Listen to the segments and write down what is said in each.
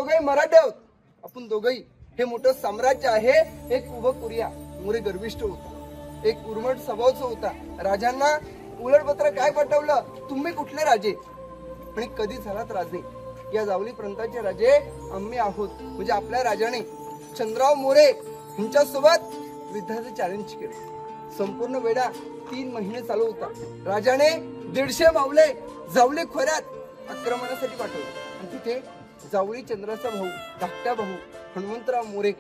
दोघंही मराठे आहोत, आपण दोघंही हे मोठं साम्राज्य आहे. एक उभं करूया. मोरे गर्विष्ठ होता, एक उर्मट स्वभावचा होता. राजांना उलटपत्र काय पाठवलं, तुम्ही कुठले राजे आणि कधी झालात राजे? या जावली प्रांताचे राजे आम्ही आहोत. म्हणजे आपल्या राजाने चंद्रराव मोरे यांच्यासोबत युद्धाचे चॅलेंज केले. संपूर्ण वेढा 3 महिने चालू होता. राजाने 150 मावले जावली खोऱ्यात आक्रमणासाठी पाठवले आणि तिथे जावळी चंद्राचा भाऊ, धाकटा भाऊ हनुमंतराव मोरे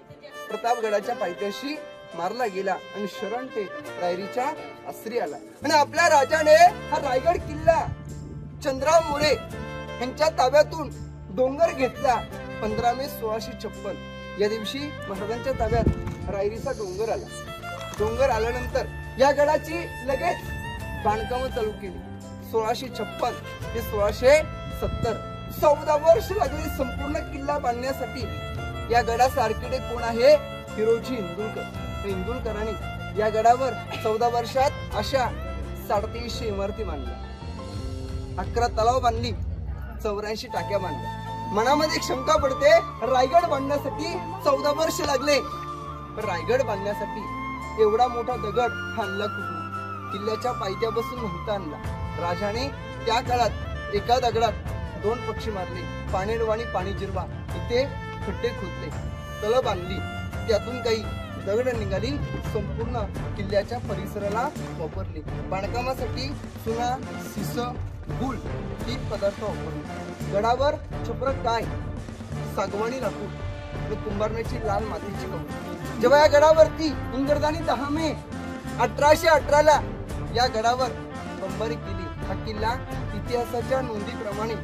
प्रतापगडाच्या पायथ्याशी मारला गेला आणि शरण ते रायरीच्या आसरी आला. आणि आपल्या राजाने हा रायगड किल्ला चंद्रराव मोरे यांच्या ताब्यातून डोंगर घेतला. 15 मे 1656 या दिवशी महाराजांच्या ताब्यात रायरीचा डोंगर आला. डोंगर आल्यानंतर या गडाची लगेच बांधकाम चालू केली. 1656 ते 1670 14 वर्ष लागली संपूर्ण किल्ला बांधण्यासाठी. या गडाचा आर्किटेक्ट कोण आहे? हिरोजी इंदुलकर. इंदुलकरांनी या गडावर 14 वर्षात अशा 350 इमारती बांधल्या, 11 तलाव बांधली, 84 टाक्या बांधल्या. मनामध्ये एक शंका पडते, रायगड बांधण्यासाठी 14 वर्ष लागले. रायगड बांधण्यासाठी एवढा मोठा दगड आणला कुठून? किल्ल्याच्या पायथ्यापासून नव्हता आणला. राजाने त्या काळात एका दगडात 2 पक्षी मारले, पाणेडवा आणि पाणी जिरवा. इथे खड्डे खोदले, तळ बांधली, त्यातून काही दगड निघाली. संपूर्ण किल्ल्याच्या परिसराला वापरली. बांधकामासाठी चुना, शिस, गुळ 3 पदार्थ वापरले. गडावर छप्र काय? सागवानी लाकूड व कुंभारण्याची लाल मातीची कवच. जेव्हा या गडावरती इंग्रजांनी 10 मे 1818 ला या गडावर बंबारी केली. हा किल्ला इतिहासाच्या नोंदीप्रमाणे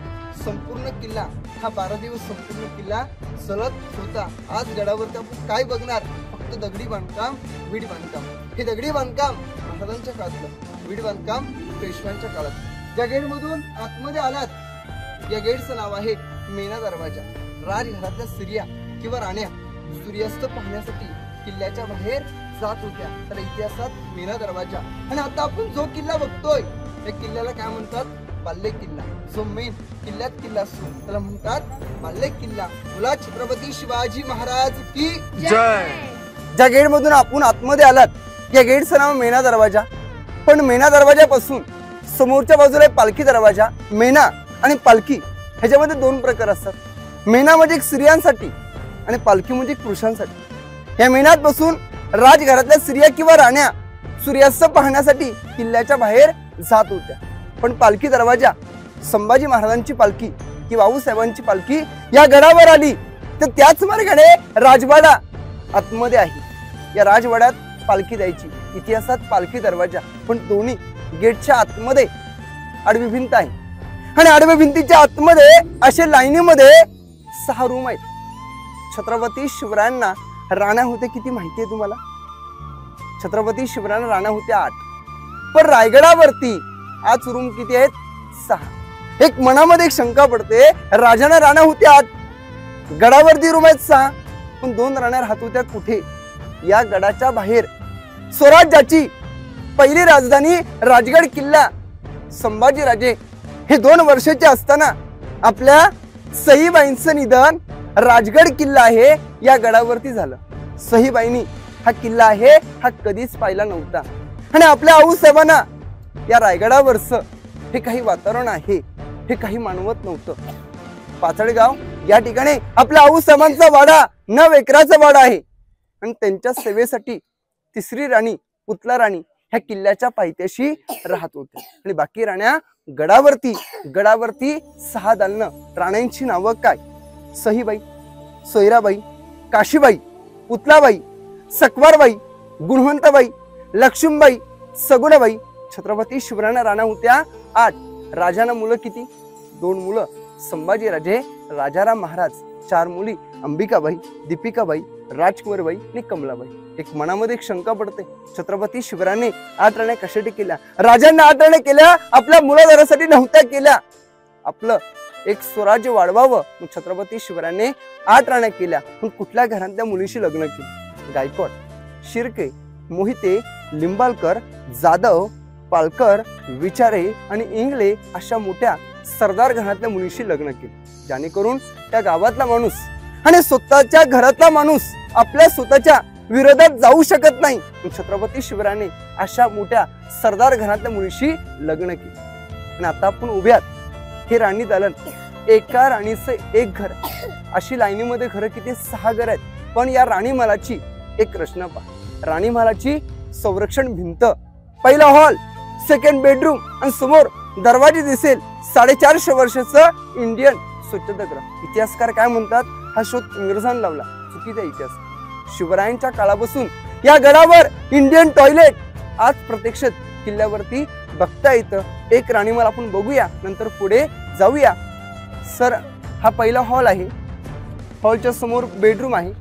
संपूर्ण किल्ला हा 12 दिवस संपूर्ण किल्ला सलत होता. आज गडावरती आपण काय बघणार? फक्त दगडी बांधकाम, वीट बांधकाम. हे दगडी बांधकाम महाराजांच्या काळातलं, वीट बांधकाम पेशव्यांच्या काळात. ज्या गेट मधून आतमध्ये आलात या गेटचं नाव आहे मेना दरवाजा. राजघरातल्या स्त्रिया किंवा राण्या सूर्यास्त पाहण्यासाठी किल्ल्याच्या बाहेर जात होत्या. तर इतिहासात मेना दरवाजा. आणि आता आपण जो किल्ला बघतोय त्या किल्ल्याला काय म्हणतात? बाल्ले किल्ला. जो मेन किल्ल्यात किल्ला असतो त्याला म्हणतात बाल्ले किल्ला. बोला छत्रपती शिवाजी महाराज की जय. ज्या गेट मधून आपण आतमध्ये आलात या गेटचं नाव मेना दरवाजा. पण मेना दरवाजापासून समोरच्या बाजूला पालखी दरवाजा. मेना आणि पालखी ह्याच्यामध्ये 2 प्रकार असतात. मेना म्हणजे स्त्रियांसाठी आणि पालखी म्हणजे पुरुषांसाठी. या मेनात बसून राजघरातल्या स्त्रिया किंवा राण्या सूर्यास्त पाहण्यासाठी किल्ल्याच्या बाहेर जात होत्या. पण पालखी दरवाजा संभाजी महाराजांची पालखी किंवा आऊसाहेबांची पालखी या गडावर आली तर त्याच मार्गाने राजवाडा आतमध्ये आहे. या राजवाड्यात पालखी द्यायची. इतिहासात पालखी दरवाजा. पण दोन्ही गेटच्या आतमध्ये आडवी भिंत आहे आणि आडव्या भिंतीच्या आतमध्ये असे लाईनीमध्ये 6 रूम आहेत. छत्रपती शिवरायांना राण्या होत्या किती माहिती आहे तुम्हाला? छत्रपती शिवरायांना राण्या होत्या 8. पण रायगडावरती आज रूम किती आहेत? 6. एक मनामध्ये एक शंका पडते, राजांना राण्या होत्या 8, गडावरती रूम आहेत 6, पण 2 राण्या राहत होत्या कुठे? या गडाच्या बाहेर. स्वराज्याची पहिली राजधानी राजगड किल्ला. संभाजी राजे हे 2 वर्षाचे असताना आपल्या सईबाईंचं निधन राजगड किल्ला आहे या गडावरती झालं. सईबाईंनी हा किल्ला आहे हा कधीच पाहिला नव्हता. आणि आपल्या आऊसाहेबांना या रायगडावरचं हे काही वातावरण आहे हे काही मानवत नव्हतं. पाचडगाव या ठिकाणी आपल्या आऊसाहेबांचा वाडा 9 एकराचा वाडा आहे आणि त्यांच्या सेवेसाठी 3री राणी पुतला राणी ह्या किल्ल्याच्या पायथ्याशी राहत होत्या. आणि बाकी राण्या गडावरती 6 दालनं. राण्यांची नावं काय? सहीबाई, सोयराबाई, काशीबाई, पुतलाबाई, सकवारबाई, गुणवंतबाई, लक्ष्मीबाई, सगुणाबाई. छत्रपती शिवरायांना राण्या होत्या 8. राजांना मुलं किती? 2 मुलं. संभाजी राजे, राजाराम महाराज. 4 मुली, अंबिकाबाई, दीपिकाबाई, राजकुमारबाई आणि कमलाबाई. एक मनामध्ये एक शंका पडते, छत्रपती शिवरायांनी 8 राण्या कशासाठी केल्या? राजांना 8 राण्या केल्या आपल्या मुलाधारासाठी नव्हत्या केल्या. आपलं एक स्वराज्य वाढवावं मग छत्रपती शिवरायांनी 8 राण्या केल्या. पण कुठल्या घरातल्या मुलीशी लग्न केलं? गायकवाड, शिर्के, मोहिते, लिंबाळकर, जाधव, पालकर, विचारे आणि इंगळे अशा मोठ्या सरदार घरातल्या मुलीशी लग्न केले, जेणेकरून त्या गावातला माणूस आणि स्वतःच्या घरातला माणूस आपल्या स्वतःच्या विरोधात जाऊ शकत नाही. छत्रपती शिवरायाने अशा मोठ्या सरदार घरातल्या मुलीशी लग्न केले. आणि आता आपण उभ्यात हे राणी दालन, एका राणीचं एक घर, अशी लाईनीमध्ये घर किती 6 घर आहेत. पण या राणी महालाची एक रचना पहा. राणी महालाची संरक्षण भिंत, पहिला हॉल, सेकंड बेडरूम आणि समोर दरवाजे दिसेल. 450 वर्षाचं इंडियन स्वच्छतागृह. इतिहासकार काय म्हणतात, हा शोध इंग्रजांनी लावला. चुकीचा इतिहास. शिवरायांच्या काळापासून या गडावर इंडियन टॉयलेट आज प्रत्यक्षात किल्ल्यावरती बघता येतं. एक राणीमहाल आपण बघूया, नंतर पुढे जाऊया. सर, हा पहिला हॉल आहे. हॉलच्या समोर बेडरूम आहे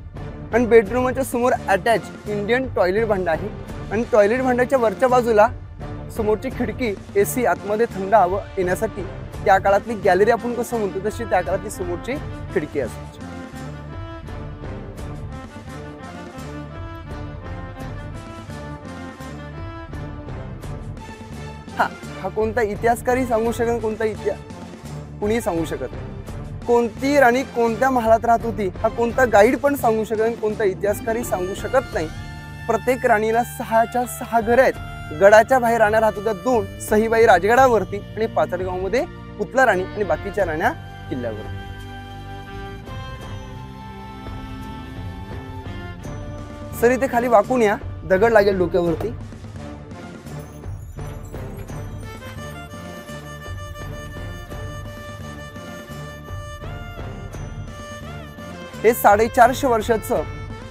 आणि बेडरूमच्या समोर अटॅच इंडियन टॉयलेट भांडा आहे. आणि टॉयलेट भांड्याच्या वरच्या बाजूला समोरची खिडकी, AC आतमध्ये थंड हवा येण्यासाठी. त्या काळातली गॅलरी आपण कसं म्हणतो तशी त्या काळातली समोरची खिडकी असायची. हा कोणता इतिहासकारी सांगू शकत, कोणता कुणी सांगू शकत. कोणती राणी कोणत्या महालात राहत होती हा कोणता गाईड पण सांगू शकत, कोणता इतिहासकारी सांगू शकत नाही. प्रत्येक राणीला 6च्या 6 घर आहेत. गडाच्या बाहेर राण्या राहत होत्या 2, सहीबाई राजगडावरती आणि पाचडगाव मध्ये पुतला राणी आणि बाकीच्या राण्या किल्ल्यावर. सर, इथे खाली वाकून या, दगड लागेल डोक्यावरती. हे 450 वर्षाचं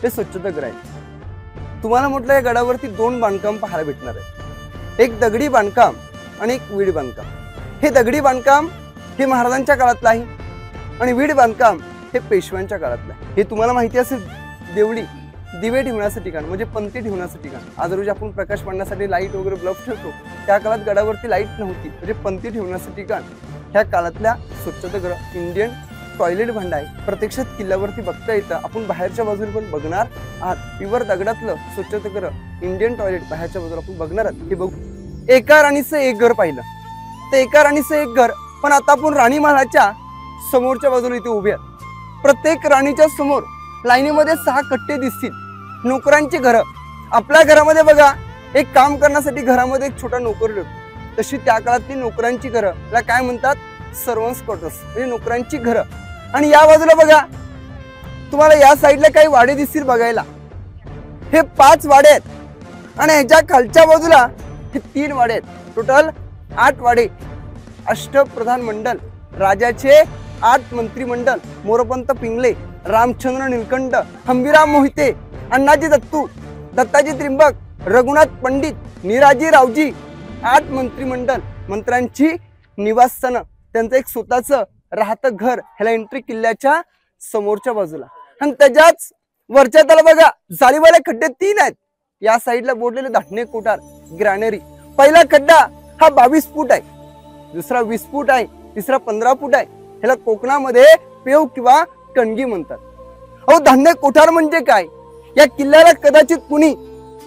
हे स्वच्छतागृह आहे. तुम्हाला म्हटलं या गडावरती 2 बांधकाम पाहायला भेटणार आहे. एक दगडी बांधकाम आणि एक वीड बांधकाम. हे दगडी बांधकाम हे महाराजांच्या काळातलं आहे आणि वीड बांधकाम हे पेशव्यांच्या काळातलं आहे. हे तुम्हाला माहिती असेल, देवळी दिवे ठेवण्याचं ठिकाण म्हणजे पंथी ठेवण्याचं ठिकाण. आज रोजी आपण प्रकाश पाडण्यासाठी लाईट वगैरे बल्ब ठेवतो, त्या काळात गडावरती लाईट नव्हती म्हणजे पंथी ठेवण्याचं ठिकाण. ह्या काळातल्या स्वच्छतागृह इंडियन टॉयलेट भांडा आहे. प्रत्यक्षात किल्ल्यावरती बघता येतं. आपण बाहेरच्या बाजूला पण बघणार आहात. प्युअर दगडातलं स्वच्छतागृह इंडियन टॉयलेट बाहेरच्या बाजूला आपण बघणार आहात. हे बघू. एका राणीचं एक घर पाहिलं तर एका राणीचं एक घर. पण आता आपण राणी महालाच्या समोरच्या बाजूला इथे उभे आहात. प्रत्येक राणीच्या समोर लाईनीमध्ये 6 कट्टे दिसतील. नोकरांची घरं. आपल्या घरामध्ये बघा, एक काम करण्यासाठी घरामध्ये एक छोटा नोकर ठेवतो, तशी त्या काळातली नोकरांची घरं, त्याला काय म्हणतात, सर्वंट्स क्वार्टर्स म्हणजे नोकरांची घरं. आणि या बाजूला बघा, तुम्हाला या साईडला काही वाडे दिसतील बघायला. हे 5 वाडे आहेत आणि ह्याच्या खालच्या बाजूला हे 3 वाडे आहेत. टोटल 8 वाडे. अष्टप्रधान मंडल, राजाचे 8 मंत्रिमंडल, मोरपंत पिंगले, रामचंद्र निलकंठ, हंबीराम मोहिते, अण्णाजी दत्तू, दत्ताजी त्रिंबक, रघुनाथ पंडित, निराजी रावजी. 8 मंत्रिमंडल, मंत्र्यांची निवासस्थानं, त्यांचं एक स्वतःचं राहतं घर. ह्याला एंट्री किल्ल्याच्या समोरच्या बाजूला. आणि त्याच्याच वरच्या त्याला बघा, जाळीवाले खड्डे 3 आहेत. या साईडला बोललेले धान्य कोठार, ग्रॅनरी. पहिला खड्डा हा 22 फूट आहे, दुसरा 20 फूट आहे, तिसरा 15 फूट आहे. ह्याला कोकणामध्ये पेव किंवा कणगी म्हणतात. अहो, धान्य कोठार म्हणजे काय? या किल्ल्याला कदाचित कुणी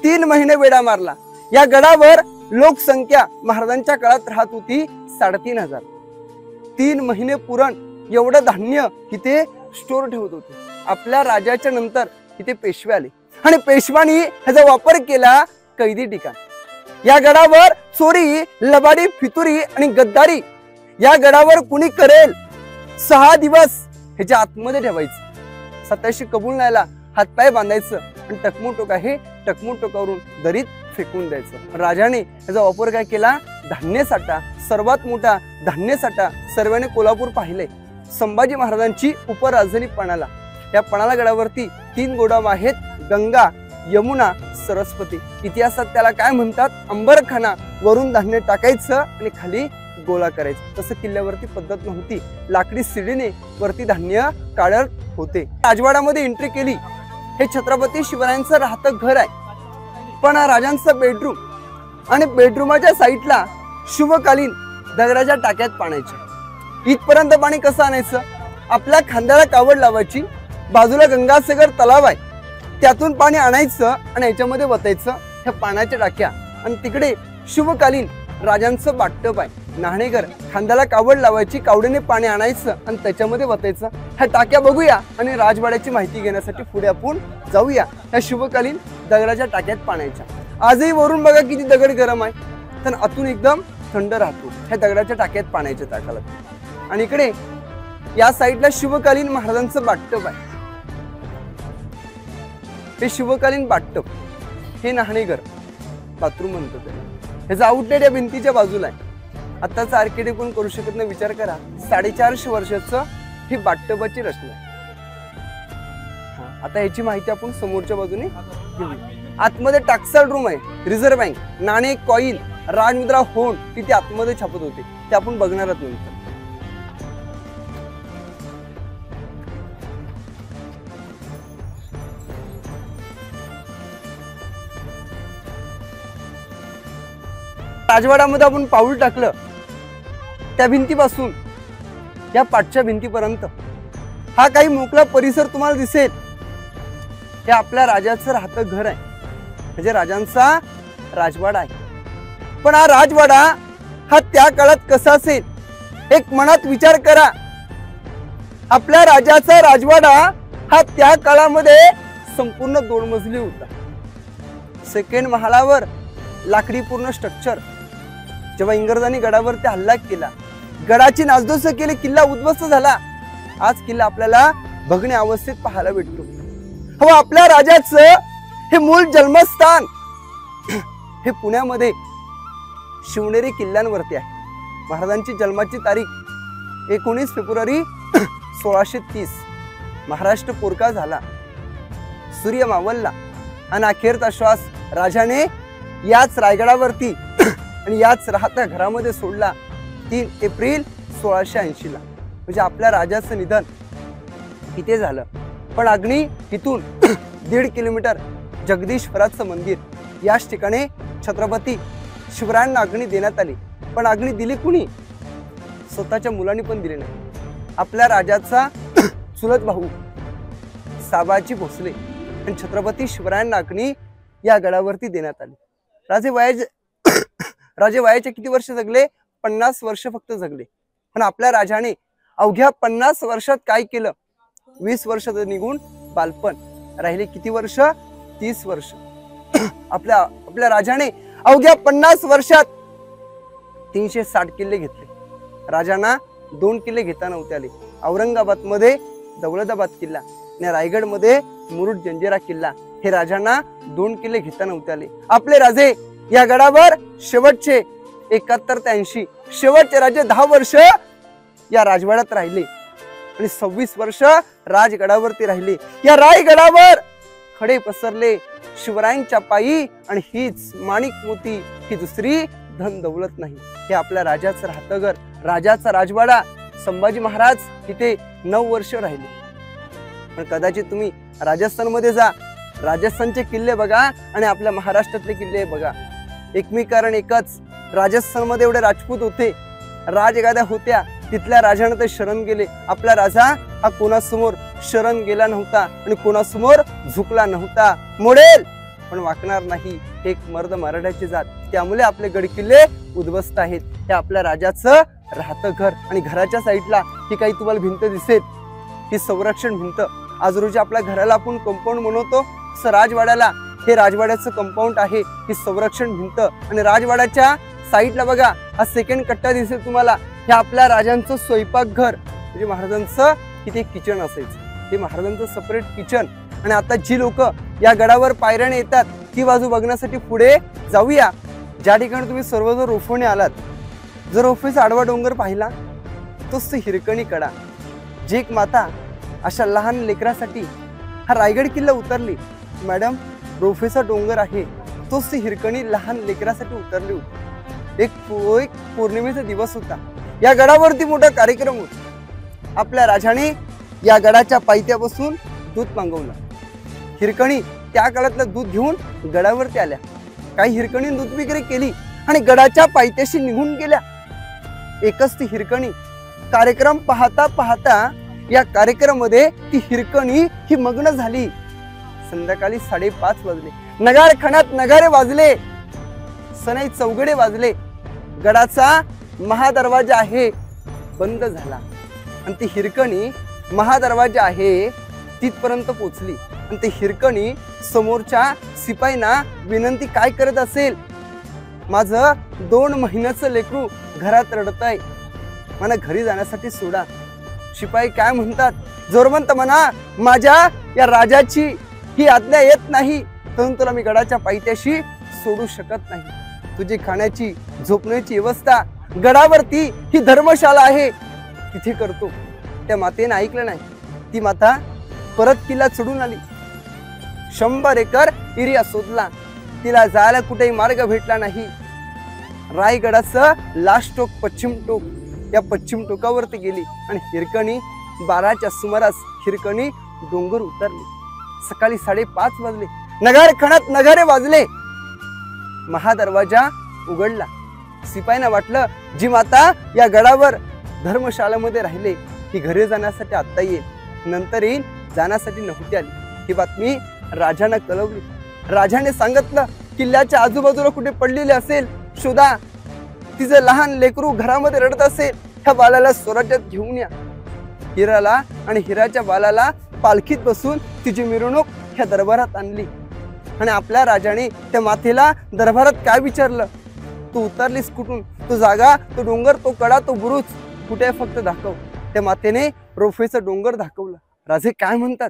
3 महिने वेढा मारला. या गडावर लोकसंख्या महाराजांच्या काळात राहत होती 3500. 3 महिने पुरण एवढं धान्य इथे स्टोर ठेवत होते. आपल्या राजाच्या नंतर इथे पेशवे आले आणि पेशवानी ह्याचा वापर केला कैदी ठिकाण. या गडावर चोरी, लबाडी, फितुरी आणि गद्दारी या गडावर कुणी करेल 6 दिवस ह्याच्या आतमध्ये ठेवायचं. 27 कबूल नायला हातपाय बांधायचं आणि टकमू टोका हे टकमू टोकावरून दरीत फेकून द्यायचं. राजाने ह्याचा वापर काय केला? धान्य साठा, सर्वात मोठा धान्य साठा सर्वांनी कोल्हापूर पाहिले. संभाजी महाराजांची उपराजधानी पणाला. या पणाला गडावरती 3 गोदाम आहेत, गंगा, यमुना, सरस्वती. इतिहासात त्याला काय म्हणतात? अंबरखाना. वरून धान्य टाकायचं आणि खाली गोळा करायचं. तसं किल्ल्यावरती पद्धत नव्हती. लाकडी सिडीने वरती धान्य काढत होते. राजवाड्यामध्ये एंट्री केली. हे छत्रपती शिवरायांचं राहतं घर आहे. पण हा राजांचा बेडरूम आणि बेडरूमाच्या साईडला शुभकालीन दगडाच्या टाक्यात पाण्याचे. इथपर्यंत पाणी कसं आणायचं? आपल्या खांद्याला कावड लावायची, बाजूला गंगासागर तलाव आहे, त्यातून पाणी आणायचं आणि याच्यामध्ये वतायचं ह्या पाण्याच्या टाक्या. आणि तिकडे शुभकालीन राजांचं बाटप आहे. न्हाणेकर खांद्याला कावड लावायची, कावडीने पाणी आणायचं आणि त्याच्यामध्ये वतायचं. ह्या टाक्या बघूया आणि राजवाड्याची माहिती घेण्यासाठी पुढे आपण जाऊया. ह्या शुभकालीन दगडाच्या टाक्यात पाण्याच्या. आजही वरून बघा किती दगड गरम आहे, तर आतून एकदम थंड राहतो. ह्या दगडाच्या टाक्यात पाण्याच्या टाकाला. आणि इकडे या साईडला शुभकालीन महाराजांचं बाटटप आहे. हे शुभकालीन बाटटप, हे न्हाणेघर बाथरूम म्हणतात. ह्याचा आउटलेट या भिंतीच्या बाजूला आहे. आताचा आर्किटेक्ट कोण करू शकत नाही. विचार करा, 450 वर्षाचं ही बाटटपाची रचना आहे. आता ह्याची माहिती आपण समोरच्या बाजूने घेऊ. आतमध्ये टॅक्सल रूम आहे, रिझर्व्ह बँक, नाणे, कॉइन, राजमुद्रा होन तिथे आतमध्ये छापत होते. ते आपण बघणार आहोत नंतर. राजवाड्यामध्ये आपण पाऊल टाकलं त्या भिंतीपासून या पाठच्या भिंतीपर्यंत हा काही मोकळा परिसर तुम्हाला दिसेल. हे आपल्या राजाचं राहतं घर आहे, म्हणजे राजांचा राजवाडा आहे. पण हा राजवाडा हा त्या काळात कसा असेल, एक मनात विचार करा. आपल्या राजाचा राजवाडा हा त्या काळामध्ये संपूर्ण 2 मजली होता. सेकंड महालावर लाकडी पूर्ण स्ट्रक्चर. जेव्हा इंग्रजांनी गडावरती हल्ला केला, गडाची नासधूस केली, किल्ला उद्ध्वस्त झाला. आज किल्ला आपल्याला बघणे अवस्थेत पाहायला भेटतो. हो, आपल्या राजाचं हे मूळ जन्मस्थान हे पुण्यामध्ये शिवनेरी किल्ल्यांवरती आहे. महाराजांची जन्माची तारीख 19 फेब्रुवारी 1630. महाराष्ट्र पोरका झाला, सूर्य मावळला आणि अखेरचा श्वास राजाने याच रायगडावरती आणि याच राहत्या घरामध्ये सोडला 3 एप्रिल 1680 ला. म्हणजे आपल्या राजाचं निधन इथे झालं. पण अग्नी तिथून 1.5 किलोमीटर जगदीश्वराचं मंदिर, याच ठिकाणी छत्रपती शिवरायांना अग्नी देण्यात आली. पण अग्नी दिली कुणी? स्वतःच्या मुलांनी पण दिली नाही. आपल्या राजाचा चुलत भाऊ साबाजी भोसले आणि छत्रपती शिवरायांना अग्नी या गडावरती देण्यात आली. राजे वयाचे किती वर्ष जगले? 50 वर्ष फक्त जगले. पण आपल्या राजाने अवघ्या 50 वर्षात काय केलं? 20 वर्ष निघून बालपण राहिले. किती वर्ष? 30 वर्ष. आपल्या राजाने अवघ्या 50 वर्षात 360 किल्ले घेतले. राजांना 2 किल्ले घेता नव्हते आले. औरंगाबाद मध्ये दौलताबाद किल्ला आणि रायगड मध्ये मुरुड जंजिरा किल्ला. हे राजांना 2 किल्ले घेता नव्हते आले. आपले राजे या गडावर शेवटचे 71 ते 80 शेवटचे राजे 10 वर्ष या राजवाड्यात राहिले आणि 26 वर्ष राजगडावरती राहिले. या रायगडावर खडे पसरले शिवरायांच्या पायी. आणि हीच माणिक मोती, ही दुसरी धन दौलत नाही. हे आपल्या राजाचं राहतं घर, राजाचा राजवाडा. संभाजी महाराज तिथे 9 वर्ष राहिले. पण कदाचित तुम्ही राजस्थानमध्ये जा, राजस्थानचे किल्ले बघा आणि आपल्या महाराष्ट्रातले किल्ले बघा. एकमेकारण एकच. राजस्थानमध्ये एवढे राजपूत होते, राजगाद्या होत्या, तिथल्या राजाने ते शरण गेले. आपला राजा हा कोणासमोर शरण गेला नव्हता आणि कोणासमोर झुकला नव्हता. मोडेल पण वाकणार नाही. एक मर्द मराठ्याची जात, त्यामुळे आपले गडकिल्ले उद्ध्वस्त आहेत. हे आपल्या राजाचं राहतं घर. आणि घराच्या साईडला ही काही तुम्हाला भिंत दिसेल, ही संरक्षण भिंत. आज रोजी आपल्या घराला आपण कंपाऊंड म्हणतो, तसं राजवाड्याला हे राजवाड्याचं कंपाऊंड आहे, ही संरक्षण भिंत. आणि राजवाड्याच्या साईडला बघा हा सेकंड कट्टा दिसेल तुम्हाला. हे आपल्या राजांचं स्वयंपाक घर, म्हणजे महाराजांचं इथे किचन असायचं. हे महाराजांचं सेपरेट किचन. आणि आता जी लोक या गडावर पायऱ्याने येतात ती बाजू बघण्यासाठी पुढे जाऊया. ज्या ठिकाणी तुम्ही सर्वजण रोफोने आलात, जर रोफेचा आडवा डोंगर पाहिला तोच हिरकणी कडा. जी एक माता अशा लहान लेकरासाठी हा रायगड किल्ला उतरली. मॅडम, रोफेचा डोंगर आहे तोच हिरकणी लहान लेकरासाठी उतरली होती. एक पौर्णिमेचा दिवस होता. या गडावरती मोठा कार्यक्रम होता. आपल्या राजाने या गडाच्या पायथ्यापासून दूध मागवलं. हिरकणी त्या काळातलं दूध घेऊन गडावरती आल्या. काही हिरकणी दूध विक्री केली आणि गडाच्या पायथ्याशी निघून गेल्या. एकच ती हिरकणी. कार्यक्रम पाहता पाहता या कार्यक्रमामध्ये ती हिरकणी ही मग्न झाली. संध्याकाळी 5:30 वाजले. नगारखान्यात नगारे वाजले, सनई चौघडे वाजले. गडाचा महादरवाजा आहे बंद झाला आणि ती हिरकणी महादरवाजा आहे तिथपर्यंत पोचली आणि ती हिरकणी समोरच्या शिपाईना विनंती काय करत असेल, माझं 2 महिन्याचं लेकरू घरात रडतंय, मला घरी जाण्यासाठी सोडा. शिपाई काय म्हणतात, जोरवंत म्हणा, माझ्या या राजाची ही आज्ञा येत नाही म्हणून तुला मी गडाच्या पायथ्याशी सोडू शकत नाही. तुझी खाण्याची झोपण्याची व्यवस्था गडावरती ही धर्मशाला आहे तिथे करतो. त्या मातेने ऐकलं नाही. ती माता परत किल्ला चढून आली. 100 एकर एरिया शोधला, तिला जायला कुठेही मार्ग भेटला नाही. रायगडाचं लास्ट टोक पश्चिम टोक, या पश्चिम टोकावरती गेली आणि हिरकणी 12च्या सुमारास हिरकणी डोंगर उतरली. सकाळी 5:30 वाजले. नगार खणात नगारे वाजले. महादरवाजा उघडला. शिपाईंना वाटलं जी माता या गडावर धर्मशाळेमध्ये राहिले ही घरी जाण्यासाठी आता येईल, नंतर येईल, जाण्यासाठी नव्हती आली. ही बातमी राजाने कळवली. राजाने सांगितलं किल्ल्याच्या आजूबाजूला कुठे पडलेले असेल शोधा. तिचं लहान लेकरू घरामध्ये रडत असेल, ह्या बालाला स्वराज्यात घेऊन या. हिराला आणि हिराच्या बालाला पालखीत बसून तिची मिरवणूक ह्या दरबारात आणली आणि आपल्या राजाने त्या मातेला दरबारात काय विचारलं, तू उतरलीस कुठून, तो जागा, तो डोंगर, तो कडा, तो बुरुज कुठे फक्त दाखव. त्या मातेने रोफेचं डोंगर दाखवलं. राजे काय म्हणतात,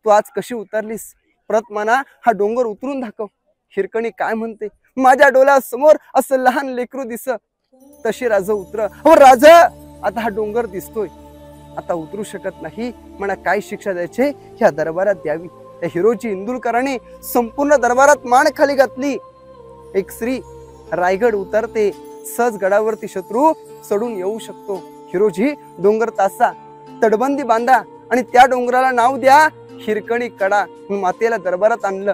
तू आज कशी उतरलीस, परत म्हणा हा डोंगर उतरून दाखव. हिरकणी काय म्हणते, माझ्या डोळ्यासमोर असं लहान लेकरू दिस. तशी राजा उतर. हो राजा, आता हा डोंगर दिसतोय, आता उतरू शकत नाही, मला काय शिक्षा द्यायचे ह्या दरबारात द्यावी. त्या हिरोची इंदुरकराने संपूर्ण दरबारात मान खाली घातली. एक स्त्री रायगड उतरते, सहज गडावरती शत्रू चढून येऊ शकतो. हिरोजी डोंगर तासा, तटबंदी बांधा आणि त्या डोंगराला नाव द्या हिरकणी कडा. मातेला दरबारात आणलं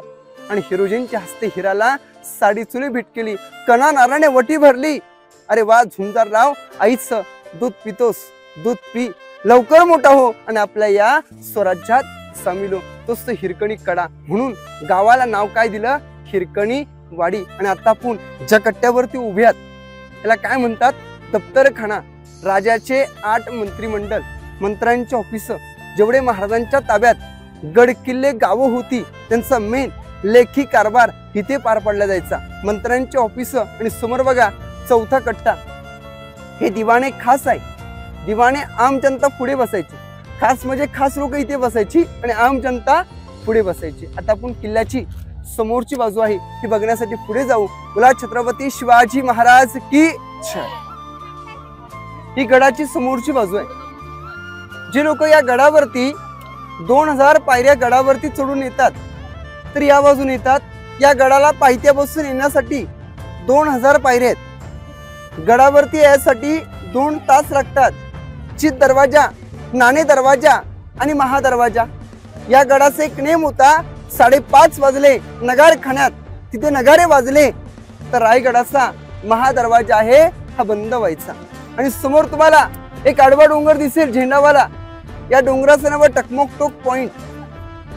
आणि हिरोजींच्या हस्ते हिराला साडी चुली भेट केली. कणा नाराने वटी भरली. अरे वा झुंजारराव, आईच दूध पितोस, दूध पी, लवकर मोठा हो आणि आपल्या या स्वराज्यात सामील हो. तोच तो हिरकणी कडा. म्हणून गावाला नाव काय दिलं, हिरकणी वाडी. आणि आता आपण ज्या कट्ट्यावरती उभ्यात याला काय म्हणतात, दप्तरखाना. राजाचे 8 मंत्रिमंडळ, मंत्र्यांचे ऑफिस, जेवढे महाराजांच्या ताब्यात गड किल्ले गावं होती त्यांचा मेन लेखी कारभार इथे पार पडला जायचा. मंत्र्यांचे ऑफिस आणि समोर बघा 4था कट्टा, हे दिवाणे खास आहे. दिवाणे आम जनता पुढे बसायची, खास म्हणजे खास लोक इथे बसायची आणि आम जनता पुढे बसायची. आता आपण किल्ल्याची समोरची बाजू आहे ती बघण्यासाठी पुढे जाऊ. बोला छत्रपती शिवाजी महाराज की जय. ही गडाची समोरची बाजू आहे. जे लोक या गडावरती 2000 पायऱ्या गडावरती चढून येतात तर या बाजून येतात. या गडाला पायथ्या बसून येण्यासाठी 2000 पायऱ्या आहेत. गडावरती यासाठी 2 तास लागतात. चित दरवाजा, नाणे दरवाजा आणि महादरवाजा. या गडाचा एक नेम होता, 5:30 वाजले नगार खाण्यात तिथे नगारे वाजले तर रायगडाचा महादरवाजा आहे हा बंद व्हायचा. आणि समोर तुम्हाला एक आडवा डोंगर दिसेल झेंडावाला. या डोंगराचं नाव टकमोक टोक पॉइंट.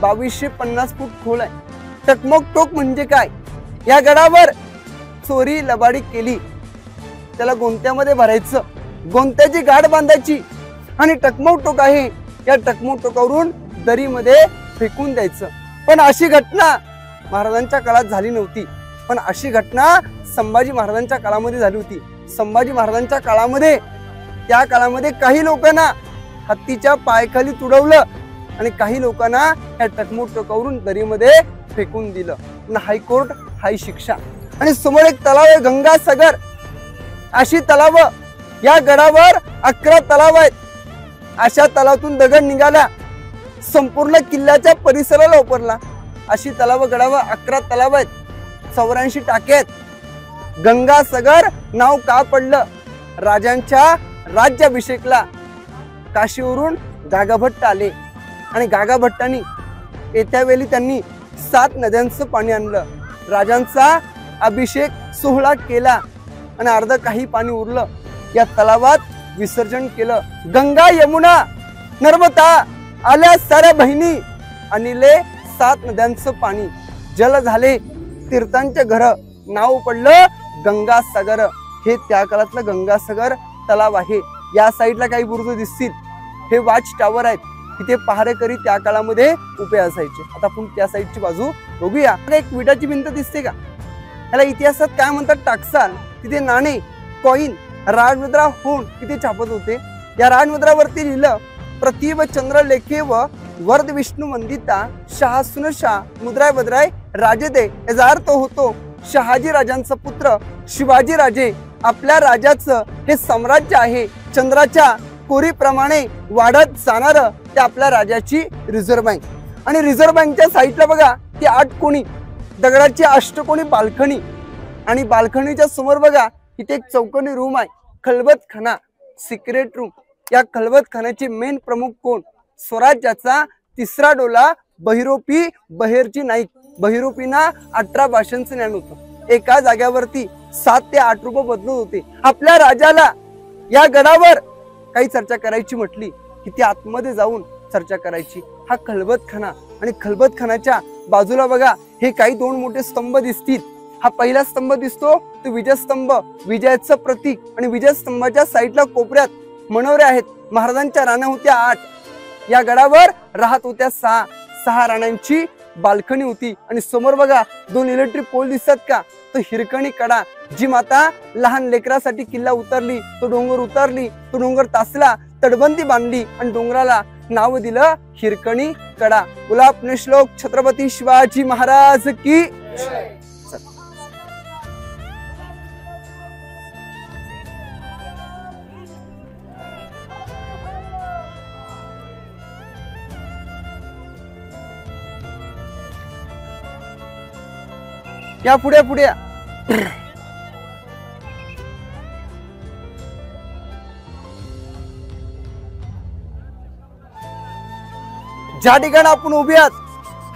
2250 फूट खोल आहे. टकमोक टोक म्हणजे काय, या गडावर चोरी लबाडी केली त्याला गोंत्यामध्ये भरायचं, गोंत्याची गाठ बांधायची आणि टकमोक टोक आहे या टकमोक टोकावरून दरीमध्ये फेकून द्यायचं. पण अशी घटना महाराजांच्या काळात झाली नव्हती. पण अशी घटना संभाजी महाराजांच्या काळामध्ये झाली होती. संभाजी महाराजांच्या काळामध्ये त्या काळामध्ये काही लोकांना हत्तीच्या पायाखाली तुडवलं आणि काही लोकांना या टकमोक टोकावरून दरीमध्ये फेकून दिलं. हायकोर्ट हाय शिक्षा. आणि समोर एक तलाव आहे गंगासागर. अशी तलाव या गडावर 11 तलाव आहेत. अशा तलावातून दगड निघाला संपूर्ण किल्ल्याच्या परिसराला वापरला. अशी तलाव गडावर 11 तलाव आहेत. 84 टाके आहेत. गंगासागर नाव का पडलं, राजांच्या राज्याभिषेकला काशीवरून गागाभट्ट आले आणि गागाभट्टांनी येत्या वेळी त्यांनी 7 नद्यांचं पाणी आणलं. राजांचा अभिषेक सोहळा केला आणि अर्ध काही पाणी उरलं या तलावात विसर्जन केलं. गंगा यमुना नर्मदा आल्या साऱ्या बहिणी आणले 7 नद्यांचं पाणी. जल झाले तीर्थांचे घर, नाव पडलं गंगासागर. हे त्या काळातलं गंगासागर तलाव आहे। या साईडला काही बुरुज दिसतील, हे वॉच टावर आहेत, तिथे पहारेकरी त्या काळामध्ये उभे असायचे। आता आपण त्या साईडची बाजू बघूया। एक विटाची भिंत दिसते का? याला इतिहासात काय म्हणतात? टाकसाल। तिथे नाणे, कॉइन, राजमुद्रा होऊन तिथे छापत होते। या राजमुद्रावरती लिहिलं प्रतिभ चंद्र लेखे व वर्द विष्णू वंदिता शहासून शाह मुद्राय बद्राय राजे दे। याचा अर्थ होतो शहाजी राजांचा पुत्र शिवाजी राजे आपल्या राजाचं हे साम्राज्य आहे, चंद्राच्या कोरीप्रमाणे वाढत जाणार ते आपल्या राजाची रिझर्व्ह बँक। आणि रिझर्व्ह बँकच्या साईडला बघा ती 8 कोणी दगडाची अष्टकोनी बाल्कनी, आणि बाल्कनीच्या समोर बघा इथे एक चौकोनी रूम आहे, खलबतखाना, सिक्रेट रूम। या खलबतखान्याचे मेन प्रमुख कोण? स्वराज्याचा तिसरा डोला बहिरोपी बहेरची नाईक। बहिरोपीना 18 भाषांचं ज्ञान होतं। एका जाग्यावरती 7 ते 8 रुपये बदलत होते। आपल्या राजाला या गडावर काही चर्चा करायची म्हटली की ती आतमध्ये जाऊन चर्चा करायची। हा खलबतखाना, आणि खलबतखानाच्या बाजूला बघा हे काही 2 मोठे स्तंभ दिसतील। हा पहिला स्तंभ दिसतो तो विजयस्तंभ, विजयाचं प्रतीक। आणि विजयस्तंभाच्या साईडला कोपऱ्यात मनोरे आहेत। महाराजांच्या राण्या होत्या 8, या गडावर राहत होत्या 6 राण्यांची बाल्कनी होती। आणि समोर बघा 2 इलेक्ट्रिक पोल दिसतात का? तो हिरकणी कडा, जी माता लहान लेकरासाठी किल्ला उतरली, तो डोंगर उतरली, तो डोंगर तासला, तटबंदी बांधली आणि डोंगराला नाव दिलं हिरकणी कडा। बोला अपने श्लोक छत्रपती शिवाजी महाराज की। या पुढे पुढे ज्या ठिकाणी आपण उभे आहात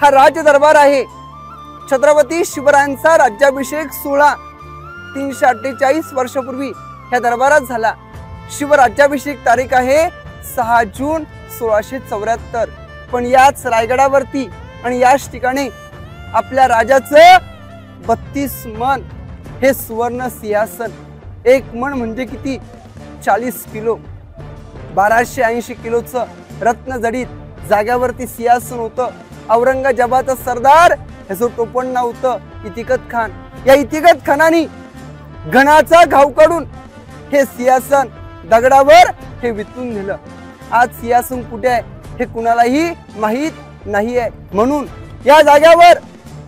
हा राज दरबार आहे। छत्रपती शिवरायांचा राज्याभिषेक सोहळा 348 वर्षापूर्वी ह्या दरबारात झाला। शिवराज्याभिषेक तारीख आहे 6 जून 1674। पण याच रायगडावरती आणि याच ठिकाणी आपल्या राजाचं 32 मन हे सुवर्ण सिंहासन। 1 मन म्हणजे किती? 40 किलो, 1280 किलोचं रत्न जडित जाग्यावरती सिंहासन होतं। औरंगजेबाचा सरदार ह्याचं टोपण नाव होतं इतिकत खान। या इतिकत खानाने घणाचा घाव काढून हे सिंहासन दगडावर हे विटून नेलं। आज सिंहासन कुठे आहे हे कुणालाही माहित नाही आहे। म्हणून या जाग्यावर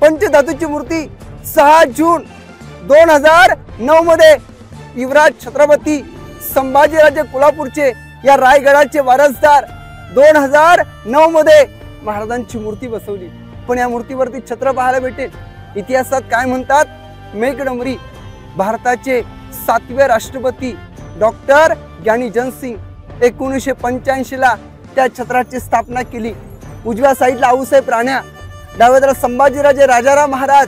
पंचधातूची मूर्ती 6 जून 2009 मध्ये युवराज छत्रपती संभाजीराजे कोल्हापूरचे या रायगडाचे वारसदार 2009 मध्ये महाराजांची मूर्ती बसवली। पण या मूर्तीवरती छत्र पाहायला भेटेल। इतिहासात काय म्हणतात? मेघडंबरी भारताचे 7वे राष्ट्रपती डॉक्टर ज्ञानी जयसिंग 1985 ला त्या छत्राची स्थापना केली। उजव्या साईडला आऊसाहेब राण्या, डाव्या बाजूला संभाजीराजे राजाराम महाराज,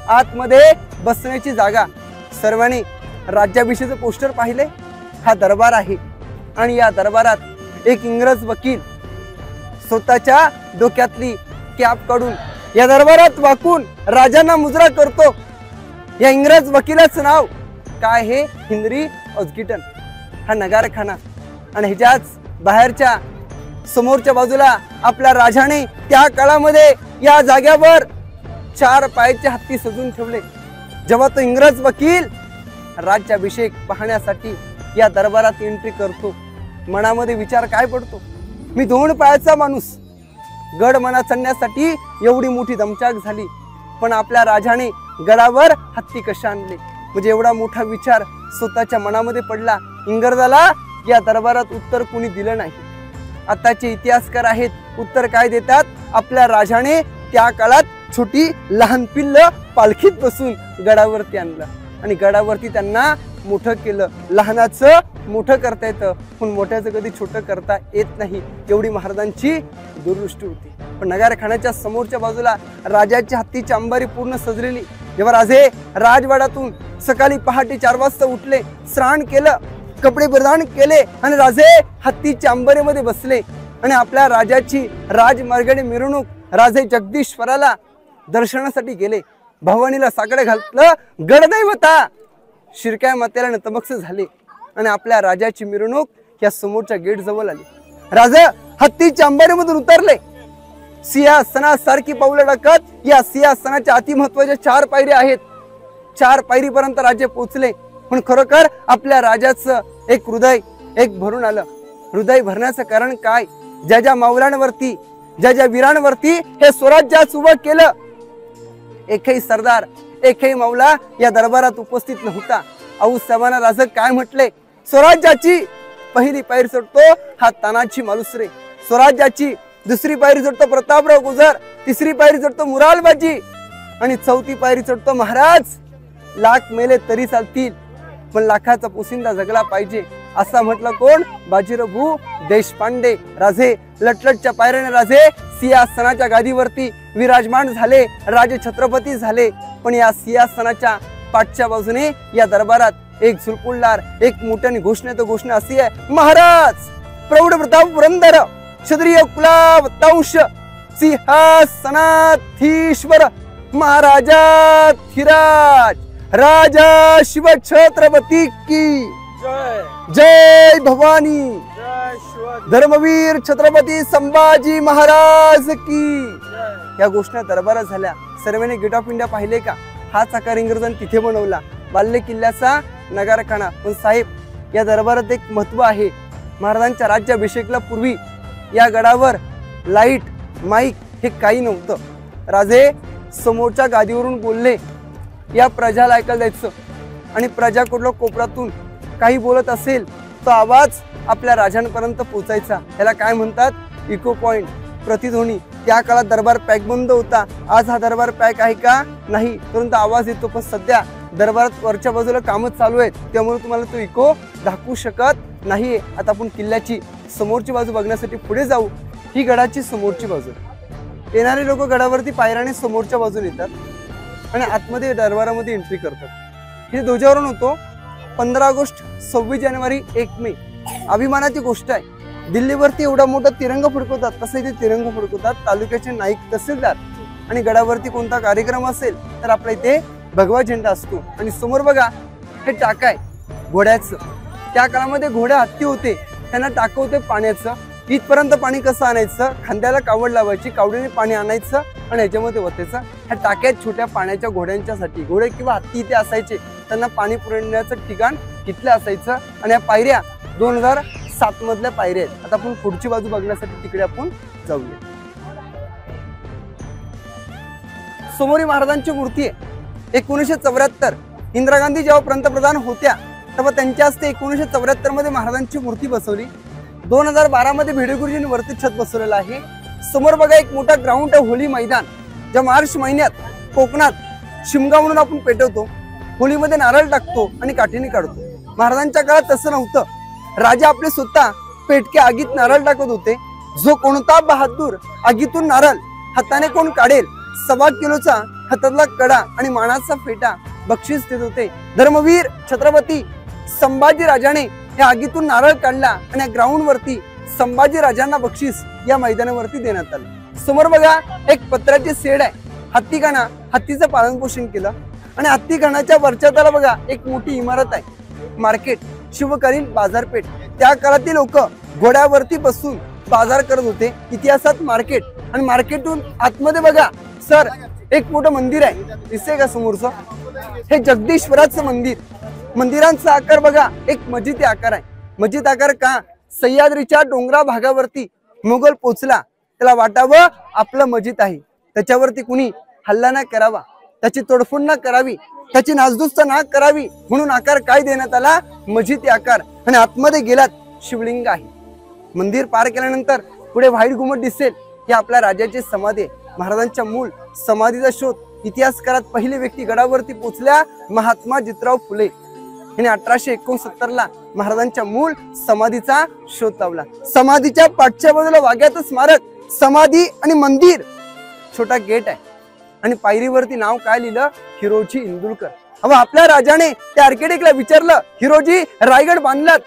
आतमध्ये बसण्याची जागा। सर्वांनी राज्याभिषेकाचे पोस्टर पाहिले। हा दरबार आहे आणि या दरबारात एक इंग्रज वकील स्वतःच्या डोक्यातली कॅप काढून या दरबारात वाकून राजांना मुजरा करतो। या इंग्रज वकिलाचं नाव काय आहे? हेनरी ऑस्गिटन। हा नगारखाना, आणि ह्याच्याच बाहेरच्या समोरच्या बाजूला आपल्या राजाने त्या काळामध्ये या जाग्यावर 4 पायाचे हत्ती सजून ठेवले। जेव्हा तो इंग्रज वकील राज्याभिषेक पाहण्यासाठी या दरबारात एंट्री करतो, मनामध्ये विचार काय पडतो? मी 2 पायाचा माणूस, गड मना चढण्यासाठी एवढी मोठी दमछाक झाली, पण आपल्या राजाने गडावर हत्ती कशा आणले? म्हणजे एवढा मोठा विचार स्वतःच्या मनामध्ये पडला। इंग्रजाला या दरबारात उत्तर कोणी दिलं नाही। आताचे इतिहासकार आहेत, उत्तर काय देतात? आपल्या राजाने त्या काळात छोटी लहान पिल्ल पालखीत बसून गडावरती आणलं आणि गडावरती त्यांना मोठं केलं। लहानाचं मोठं करता येतं, पण मोठ्याचं कधी छोटं करता येत नाही, एवढी महाराजांची दूरदृष्टी होती। पण नगारखान्याच्या समोरच्या बाजूला राजाची हत्तीची अंबारी पूर्ण सजलेली। जेव्हा राजे राजवाड्यातून सकाळी पहाटे 4 वाजता उठले, स्नान केलं, कपडे परिधान केले आणि राजे हत्तीच्या अंबारीमध्ये बसले आणि आपल्या राजाची राजमार्गाने मिरवणूक राजे जगदीश्वराला दर्शनासाठी गेले। भवानीला साकडे घातलं, गडदैवता शिरक्या मातेला नतमस्तक झाले आणि आपल्या राजाची मिरवणूक या समोरच्या गेट जवळ आली. राजा हत्तीच्या अंबारीमधून उतरले. सिंहासनासारखी पाऊलं टाकत या सिंहासनाच्या अतिमहत्वाच्या 4 पायऱ्या आहेत. 4 पायरीपर्यंत राजे पोहोचले. पण खरोखर आपल्या राजाचं एक हृदय एक भरून आलं. हृदय भरण्याचं कारण काय? ज्या ज्या मावळ्यांवरती ज्या ज्या वीरांवरती हे स्वराज्य आज उभं केलं, एकही सरदार एकही मावळा या दरबारात उपस्थित नव्हता. आऊसाहेबांना राजा काय म्हटले? स्वराज्याची पहिली पायरी चढतो हा तानाजी मालुसरे, स्वराज्याची दुसरी पायरी चढतो प्रतापराव गुजर, तिसरी पायरी चढतो मुरालबाजी आणि चौथी पायरी चढतो महाराज. लाख मेले तरी चालतील पण लाखाचा पोसिंदा जगला पाहिजे असं म्हटलं कोण? बाजीराव देशपांडे. राजे लटलटच्या पायऱ्याने राजे सिंहासनाच्या गादीवरती विराजमान झाले, राजे छत्रपती झाले. पण या सिंहासनाच्या पाठच्या बाजूने या दरबारात एक झुलकुलदार एक मोठ्याने घोषणा तर घोषणा अशी आहे, महाराज प्रौढ प्रताप पुरंदर क्षत्रिय कुलावतांश सिंहासनाधीश्वर महाराजाधिराज राजा शिव छत्रपती की जय. जय भवानी. धर्मवीर छत्रपती संभाजी महाराज की. या घोषणा दरबारात झाल्या. सर्वांनी गेट ऑफ इंडिया पाहिले का? हाच आकार इंग्रजांनी तिथे बनवला, बाल्य किल्ल्याचा नगारखाना. पण साहेब या दरबारात एक महत्व आहे. महाराजांच्या राज्याभिषेकला पूर्वी या गडावर लाईट माईक हे काही नव्हतं. राजे समोरच्या गादीवरून बोलले, या प्रजाला ऐकायला द्यायचं आणि प्रजा कुठल्या कोपऱ्यातून काही बोलत असेल तो आवाज आपल्या राजांपर्यंत पोहोचायचा. याला काय म्हणतात? इको पॉइंट, प्रतिध्वनी. त्या काळात दरबार पॅक बंद होता. आज हा दरबार पॅक आहे का? नाही, परंतु आवाज येतो. पण सध्या दरबारात वरच्या बाजूला कामच चालू आहेत, त्यामुळे तुम्हाला तो इको दाखवू शकत नाहीये. आता आपण किल्ल्याची समोरची बाजू बघण्यासाठी पुढे जाऊ. ही गडाची समोरची बाजू. येणारे लोक गडावरती पायऱ्याने समोरच्या बाजूला येतात आणि आतमध्ये दरबारामध्ये एंट्री करतात. हे ध्वजारोहण होतो 15 ऑगस्ट, 26 जानेवारी, 1 मे. अभिमानाची गोष्ट आहे. दिल्लीवरती एवढा मोठा तिरंगा फडकवतात, तसं इथे तिरंगा फडकवतात तालुक्याचे नाईक तहसीलदार. आणि गडावरती कोणता कार्यक्रम असेल तर आपल्या इथे भगवा झेंडा असतो. आणि समोर बघा हे टाका आहे घोड्याचं. त्या काळामध्ये घोडे हत्ती होते, त्यांना टाकं होते पाण्याचं. इथपर्यंत पाणी कसं आणायचं? खांद्याला कावड लावायची, कावडीने पाणी आणायचं आणि याच्यामध्ये वतायचं. ह्या टाक्यात छोट्या पाण्याच्या घोड्यांच्यासाठी. घोडे किंवा हत्ती इथे असायचे, त्यांना पाणी पुरवण्याचं ठिकाण इथलं असायचं. आणि या पायऱ्या 2007 मधल्या पायऱ्या आहेत. आता आपण पुढची बाजू बघण्यासाठी तिकडे आपण जाऊया. समोर महाराजांची मूर्ती आहे. 1974 इंदिरा गांधी जेव्हा पंतप्रधान होत्या तेव्हा त्यांच्या हस्ते 1974 मध्ये महाराजांची मूर्ती बसवली. 2012 मध्ये भिडे गुरुजींनी वरती छत बसवलेलं आहे. समोर बघा एक मोठा ग्राउंड आहे, होली मैदान. ज्या मार्च महिन्यात कोकणात शिमगा म्हणून आपण पेटवतो, होलीमध्ये नारळ टाकतो आणि काठीने काढतो. महाराजांच्या काळात तसं नव्हतं. राजा आपले स्वतः पेटके आगीत नारळ टाकत होते. जो कोणता बहादूर आगीतून नारळ हाताने कोण काढेल 1.25 किलोचा हातातला कडा आणि मानाचा फेटा बक्षीस देत होते. धर्मवीर छत्रपती संभाजी राजाने या आगीतून नारळ काढला आणि या ग्राउंड वरती संभाजी राजांना बक्षीस या मैदानावरती देण्यात आलं. समोर बघा एक पत्र्याची शेड आहे. हत्तीखाना, हत्तीचं पालन पोषण केलं. आणि हत्तीखानाच्या वरच्या त्याला बघा एक मोठी इमारत आहे, मार्केट, शिवकालीन बाजारपेठ. त्या काळातील लोक घोड्यावरती बसून बाजार करत होते. इतिहासात मार्केट आणि मार्केटून आतमध्ये बघा सर एक मोठं मंदिर आहे, दिसतंय का समोरचं? हे जगदीश्वराचं मंदिर. मंदिरांचा आकार बघा एक मस्जिद आकार आहे. मस्जिद आकार का? सह्याद्रीच्या डोंगरा भागावरती मुघल पोचला, त्याला वाटावं आपलं मस्जिद आहे, त्याच्यावरती कुणी हल्ला न करावा, त्याची तोडफोड न करावी, त्याची नासधूस न करावी म्हणून आकार काय देण्यात आला? मस्जिद आकार. आणि आतमध्ये गेलात शिवलिंग आहे. मंदिर पार केल्यानंतर पुढे व्हाईट घुमट दिसेल, हे आपल्या राजाची समाधी आहे. महाराजांच्या मूळ समाधीचा शोध इतिहासकारात पहिली व्यक्ती गडावरती पोहोचल्या महात्मा ज्योतिराव फुले. यांनी 1869 ला महाराजांच्या मूळ समाधीचा शोध लावला. समाधीच्या पाठच्या बाजूला वाघ्याचं स्मारक, समाधी आणि मंदिर, छोटा गेट आहे. आणि पायरीवरती नाव काय लिहिलं? हिरोजी इंदुरकर. अहो आपल्या राजाने त्या आर्किटेक्टला विचारलं, हिरोजी रायगड बांधलात,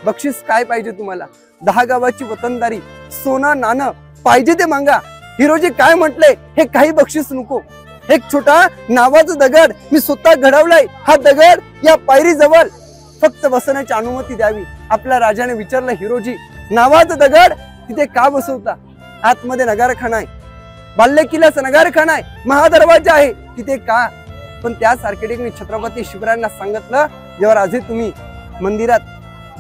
बक्षीस काय पाहिजे तुम्हाला? 10 गावाची वतनदारी, सोनं नाणं पाहिजे ते मागा. हिरोजी काय म्हटले? हे काही बक्षीस नको, एक छोटा नावाचा दगड मी स्वतः घडवलाय. हा दगड या पायरी जवळ फक्त बसण्याची अनुमती द्यावी. आपल्या राजाने विचारलं, हिरोजी नावाचा दगड तिथे का बसवता? आतमध्ये नगारखाना आहे, बाल्य किल्ल्याचा नगारखाना आहे, महादरवाजा आहे, तिथे का? पण त्याच आर्किटेक्टने छत्रपती शिवरायांना सांगितलं, जेव्हा राजे तुम्ही मंदिरात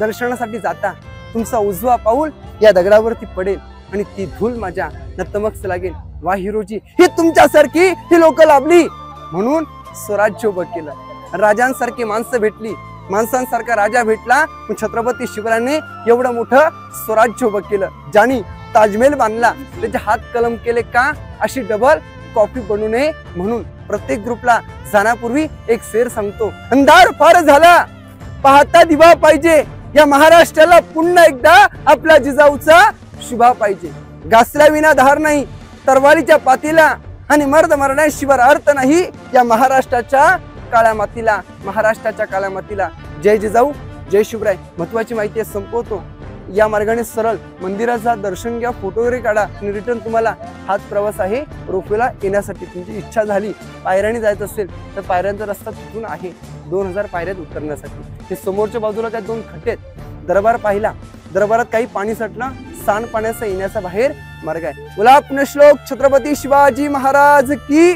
दर्शनासाठी जाता, तुमचा उजवा पाऊल या दगडावरती पडेल आणि ती धूल माझ्या नतमस्तक लागेल. वा हिरोजी, ही तुमच्यासारखी ही लोक लाभली म्हणून स्वराज्य उभं केलं. राजांसारखी माणसं भेटली, माणसांसारखा राजा भेटला. छत्रपती शिवरायांनी एवढं मोठं स्वराज्य उभं केलं. ज्यांनी ताजमहल बांधला त्याचे हात कलम केले का? अशी डबल कॉपी बनू नये म्हणून. प्रत्येक ग्रुपला जाण्यापूर्वी एक शेर सांगतो, अंधार फार झाला पाहता दिवा पाहिजे, या महाराष्ट्राला पुन्हा एकदा आपल्या जिजाऊचा शुभा पाहिजे. घासल्या विना धार नाही तरवारीच्या पातीला आणि मर्द मरण्याशिवाय अर्थ नाही या महाराष्ट्राच्या काळ्या मातीला, महाराष्ट्राच्या काळ्या मातीला. जय जिजाऊ, जय शिवराय. महत्वाची माहिती आहे, संपवतो. या मार्गाने सरळ मंदिराचा दर्शन घ्या, फोटो वगैरे काढा आणि रिटर्न तुम्हाला हाच प्रवास आहे रोपवेला येण्यासाठी. तुमची इच्छा झाली पायऱ्याने जायचं असेल तर पायऱ्यांचा रस्ता तिथून आहे 2000 पायऱ्यात उतरण्यासाठी. हे समोरच्या बाजूला त्या 2 खड्डे आहेत. दरबार पाहिला, दरबारात काही पाणी साठलं, सांडपाण्याचा येण्याचा बाहेर मार्ग आहे. बोला पुण्यश्लोक छत्रपती शिवाजी महाराज की.